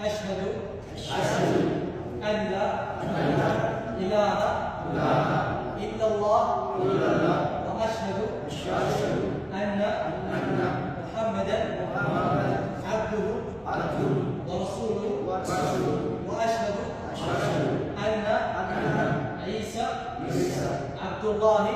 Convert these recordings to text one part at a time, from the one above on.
أشهد أن لا إله إلا الله وأشهد أن محمدا عبده ورسوله وأشهد أن عيسى عبد الله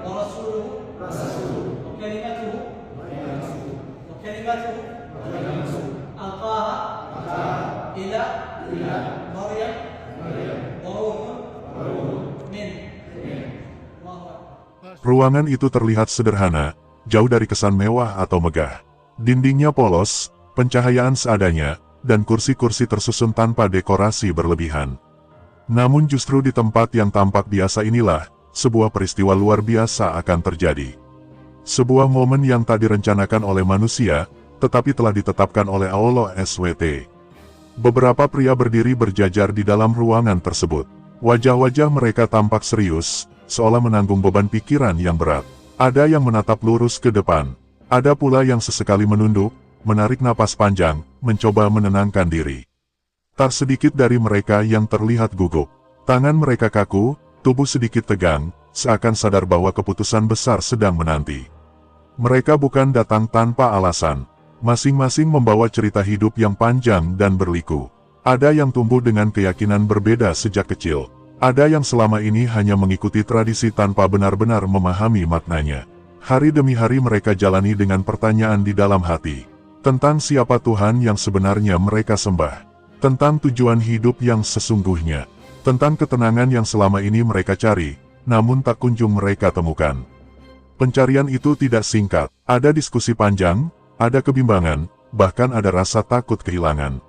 ورسوله وكلمته ألقاها إلى مريم وروح منه. Ruangan itu terlihat sederhana, jauh dari kesan mewah atau megah. Dindingnya polos, pencahayaan seadanya, dan kursi-kursi tersusun tanpa dekorasi berlebihan. Namun justru di tempat yang tampak biasa inilah, sebuah peristiwa luar biasa akan terjadi. Sebuah momen yang tak direncanakan oleh manusia, tetapi telah ditetapkan oleh Allah SWT. Beberapa pria berdiri berjajar di dalam ruangan tersebut. Wajah-wajah mereka tampak serius, seolah menanggung beban pikiran yang berat. Ada yang menatap lurus ke depan. Ada pula yang sesekali menunduk, menarik napas panjang, mencoba menenangkan diri. Tak sedikit dari mereka yang terlihat gugup. Tangan mereka kaku, tubuh sedikit tegang, seakan sadar bahwa keputusan besar sedang menanti. Mereka bukan datang tanpa alasan. Masing-masing membawa cerita hidup yang panjang dan berliku. Ada yang tumbuh dengan keyakinan berbeda sejak kecil. Ada yang selama ini hanya mengikuti tradisi tanpa benar-benar memahami maknanya. Hari demi hari mereka jalani dengan pertanyaan di dalam hati. Tentang siapa Tuhan yang sebenarnya mereka sembah. Tentang tujuan hidup yang sesungguhnya. Tentang ketenangan yang selama ini mereka cari, namun tak kunjung mereka temukan. Pencarian itu tidak singkat. Ada diskusi panjang, ada kebimbangan, bahkan ada rasa takut kehilangan.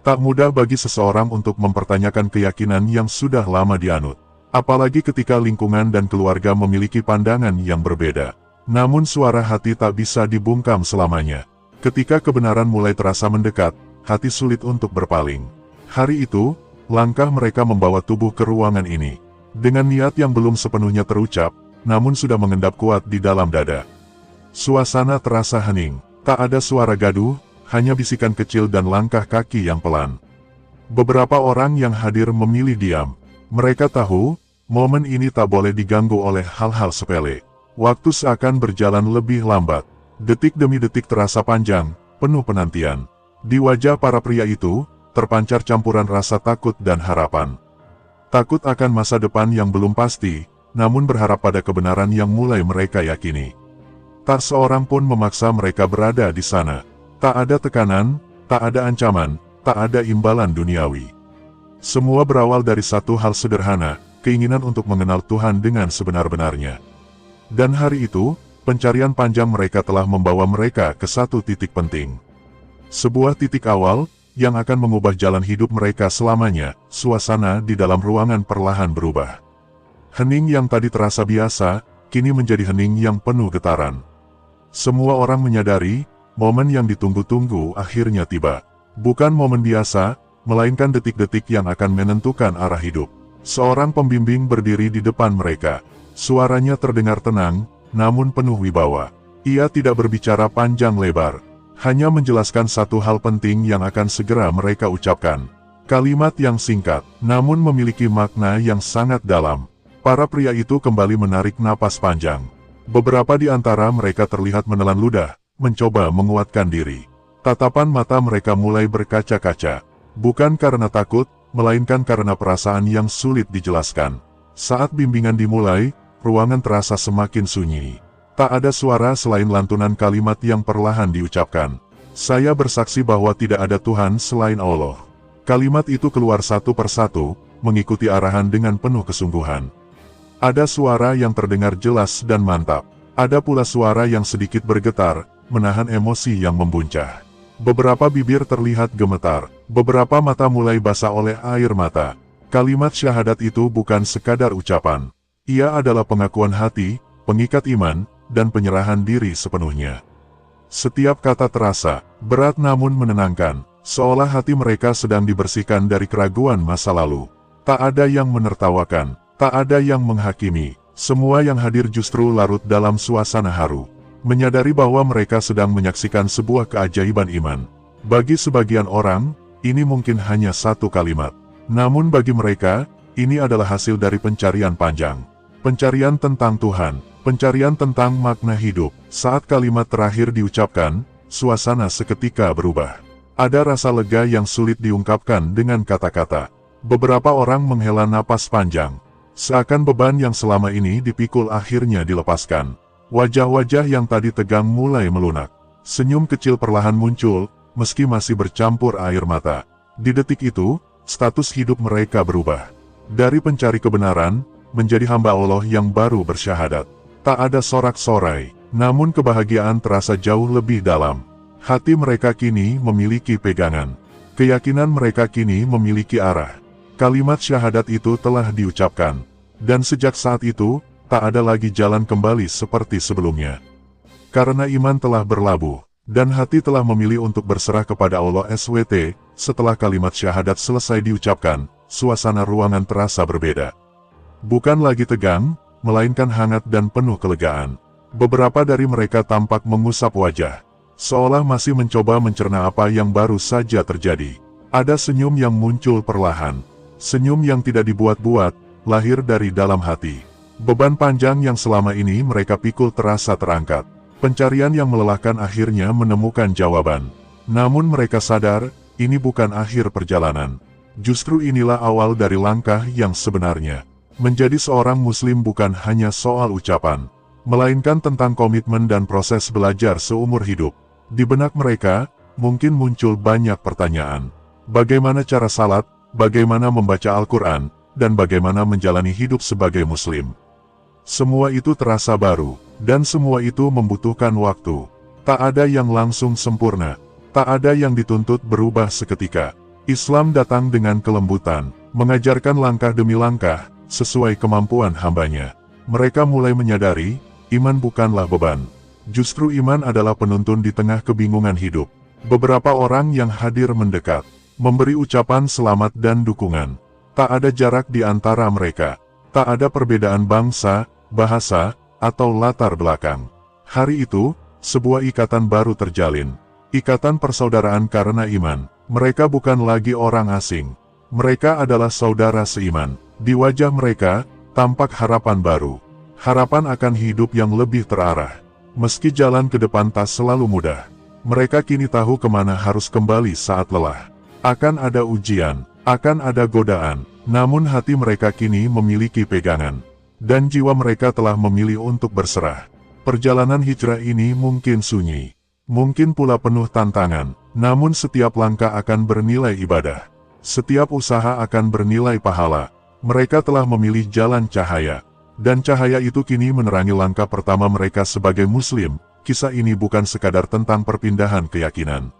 Tak mudah bagi seseorang untuk mempertanyakan keyakinan yang sudah lama dianut. Apalagi ketika lingkungan dan keluarga memiliki pandangan yang berbeda. Namun suara hati tak bisa dibungkam selamanya. Ketika kebenaran mulai terasa mendekat, hati sulit untuk berpaling. Hari itu, langkah mereka membawa tubuh ke ruangan ini. Dengan niat yang belum sepenuhnya terucap, namun sudah mengendap kuat di dalam dada. Suasana terasa hening. Tak ada suara gaduh, hanya bisikan kecil dan langkah kaki yang pelan. Beberapa orang yang hadir memilih diam. Mereka tahu, momen ini tak boleh diganggu oleh hal-hal sepele. Waktu seakan berjalan lebih lambat. Detik demi detik terasa panjang, penuh penantian. Di wajah para pria itu, terpancar campuran rasa takut dan harapan. Takut akan masa depan yang belum pasti, namun berharap pada kebenaran yang mulai mereka yakini. Tak seorang pun memaksa mereka berada di sana. Tak ada tekanan, tak ada ancaman, tak ada imbalan duniawi. Semua berawal dari satu hal sederhana, keinginan untuk mengenal Tuhan dengan sebenar-benarnya. Dan hari itu, pencarian panjang mereka telah membawa mereka ke satu titik penting. Sebuah titik awal, yang akan mengubah jalan hidup mereka selamanya. Suasana di dalam ruangan perlahan berubah. Hening yang tadi terasa biasa, kini menjadi hening yang penuh getaran. Semua orang menyadari, momen yang ditunggu-tunggu akhirnya tiba. Bukan momen biasa, melainkan detik-detik yang akan menentukan arah hidup. Seorang pembimbing berdiri di depan mereka. Suaranya terdengar tenang, namun penuh wibawa. Ia tidak berbicara panjang lebar, hanya menjelaskan satu hal penting yang akan segera mereka ucapkan. Kalimat yang singkat, namun memiliki makna yang sangat dalam. Para pria itu kembali menarik napas panjang. Beberapa di antara mereka terlihat menelan ludah, mencoba menguatkan diri. Tatapan mata mereka mulai berkaca-kaca. Bukan karena takut, melainkan karena perasaan yang sulit dijelaskan. Saat bimbingan dimulai, ruangan terasa semakin sunyi. Tak ada suara selain lantunan kalimat yang perlahan diucapkan. Saya bersaksi bahwa tidak ada Tuhan selain Allah. Kalimat itu keluar satu persatu, mengikuti arahan dengan penuh kesungguhan. Ada suara yang terdengar jelas dan mantap. Ada pula suara yang sedikit bergetar, menahan emosi yang membuncah. Beberapa bibir terlihat gemetar, beberapa mata mulai basah oleh air mata. Kalimat syahadat itu bukan sekadar ucapan. Ia adalah pengakuan hati, pengikat iman, dan penyerahan diri sepenuhnya. Setiap kata terasa berat namun menenangkan, seolah hati mereka sedang dibersihkan dari keraguan masa lalu. Tak ada yang menertawakan, tak ada yang menghakimi, semua yang hadir justru larut dalam suasana haru. Menyadari bahwa mereka sedang menyaksikan sebuah keajaiban iman. Bagi sebagian orang, ini mungkin hanya satu kalimat. Namun bagi mereka, ini adalah hasil dari pencarian panjang. Pencarian tentang Tuhan, pencarian tentang makna hidup. Saat kalimat terakhir diucapkan, suasana seketika berubah. Ada rasa lega yang sulit diungkapkan dengan kata-kata. Beberapa orang menghela napas panjang. Seakan beban yang selama ini dipikul akhirnya dilepaskan. Wajah-wajah yang tadi tegang mulai melunak. Senyum kecil perlahan muncul, meski masih bercampur air mata. Di detik itu, status hidup mereka berubah. Dari pencari kebenaran, menjadi hamba Allah yang baru bersyahadat. Tak ada sorak-sorai, namun kebahagiaan terasa jauh lebih dalam. Hati mereka kini memiliki pegangan. Keyakinan mereka kini memiliki arah. Kalimat syahadat itu telah diucapkan. Dan sejak saat itu, tak ada lagi jalan kembali seperti sebelumnya. Karena iman telah berlabuh, dan hati telah memilih untuk berserah kepada Allah SWT, setelah kalimat syahadat selesai diucapkan, suasana ruangan terasa berbeda. Bukan lagi tegang, melainkan hangat dan penuh kelegaan. Beberapa dari mereka tampak mengusap wajah, seolah masih mencoba mencerna apa yang baru saja terjadi. Ada senyum yang muncul perlahan, senyum yang tidak dibuat-buat, lahir dari dalam hati. Beban panjang yang selama ini mereka pikul terasa terangkat. Pencarian yang melelahkan akhirnya menemukan jawaban. Namun mereka sadar, ini bukan akhir perjalanan. Justru inilah awal dari langkah yang sebenarnya. Menjadi seorang muslim bukan hanya soal ucapan, melainkan tentang komitmen dan proses belajar seumur hidup. Di benak mereka, mungkin muncul banyak pertanyaan. Bagaimana cara salat, bagaimana membaca Al-Quran, dan bagaimana menjalani hidup sebagai muslim. Semua itu terasa baru, dan semua itu membutuhkan waktu. Tak ada yang langsung sempurna, tak ada yang dituntut berubah seketika. Islam datang dengan kelembutan, mengajarkan langkah demi langkah, sesuai kemampuan hambanya. Mereka mulai menyadari, iman bukanlah beban. Justru iman adalah penuntun di tengah kebingungan hidup. Beberapa orang yang hadir mendekat, memberi ucapan selamat dan dukungan. Tak ada jarak di antara mereka. Tak ada perbedaan bangsa, bahasa, atau latar belakang. Hari itu, sebuah ikatan baru terjalin. Ikatan persaudaraan karena iman. Mereka bukan lagi orang asing. Mereka adalah saudara seiman. Di wajah mereka, tampak harapan baru. Harapan akan hidup yang lebih terarah. Meski jalan ke depan tak selalu mudah, mereka kini tahu kemana harus kembali saat lelah. Akan ada ujian, akan ada godaan, namun hati mereka kini memiliki pegangan. Dan jiwa mereka telah memilih untuk berserah. Perjalanan hijrah ini mungkin sunyi, mungkin pula penuh tantangan, namun setiap langkah akan bernilai ibadah. Setiap usaha akan bernilai pahala. Mereka telah memilih jalan cahaya. Dan cahaya itu kini menerangi langkah pertama mereka sebagai muslim. Kisah ini bukan sekadar tentang perpindahan keyakinan.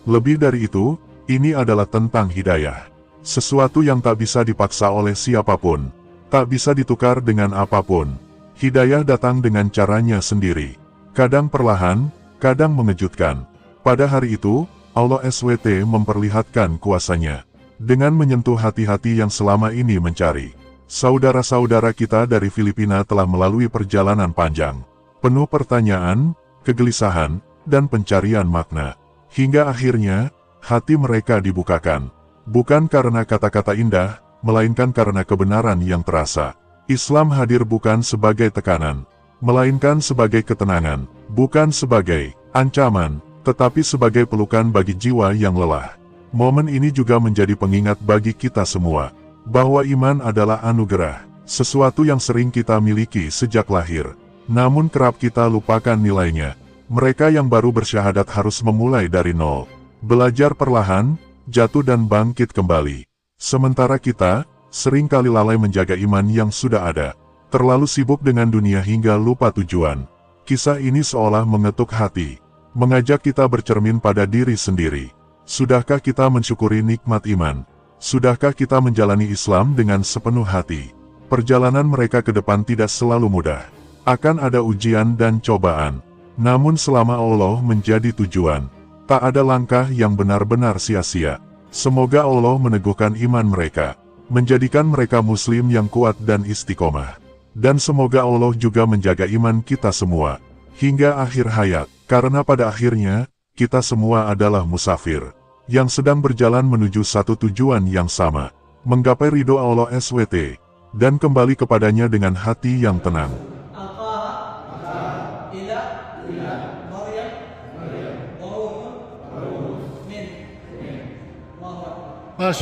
Lebih dari itu, ini adalah tentang hidayah. Sesuatu yang tak bisa dipaksa oleh siapapun. Tak bisa ditukar dengan apapun. Hidayah datang dengan caranya sendiri. Kadang perlahan, kadang mengejutkan. Pada hari itu, Allah SWT memperlihatkan kuasanya. Dengan menyentuh hati-hati yang selama ini mencari. Saudara-saudara kita dari Filipina telah melalui perjalanan panjang, penuh pertanyaan, kegelisahan, dan pencarian makna. Hingga akhirnya, hati mereka dibukakan. Bukan karena kata-kata indah, melainkan karena kebenaran yang terasa. Islam hadir bukan sebagai tekanan, melainkan sebagai ketenangan. Bukan sebagai ancaman, tetapi sebagai pelukan bagi jiwa yang lelah. Momen ini juga menjadi pengingat bagi kita semua, bahwa iman adalah anugerah, sesuatu yang sering kita miliki sejak lahir, namun kerap kita lupakan nilainya. Mereka yang baru bersyahadat harus memulai dari nol, belajar perlahan, jatuh dan bangkit kembali. Sementara kita, sering kali lalai menjaga iman yang sudah ada, terlalu sibuk dengan dunia hingga lupa tujuan. Kisah ini seolah mengetuk hati, mengajak kita bercermin pada diri sendiri. Sudahkah kita mensyukuri nikmat iman? Sudahkah kita menjalani Islam dengan sepenuh hati? Perjalanan mereka ke depan tidak selalu mudah. Akan ada ujian dan cobaan. Namun selama Allah menjadi tujuan, tak ada langkah yang benar-benar sia-sia. Semoga Allah meneguhkan iman mereka, menjadikan mereka muslim yang kuat dan istiqomah. Dan semoga Allah juga menjaga iman kita semua, hingga akhir hayat, karena pada akhirnya, kita semua adalah musafir, yang sedang berjalan menuju satu tujuan yang sama, menggapai ridho Allah SWT, dan kembali kepadanya dengan hati yang tenang.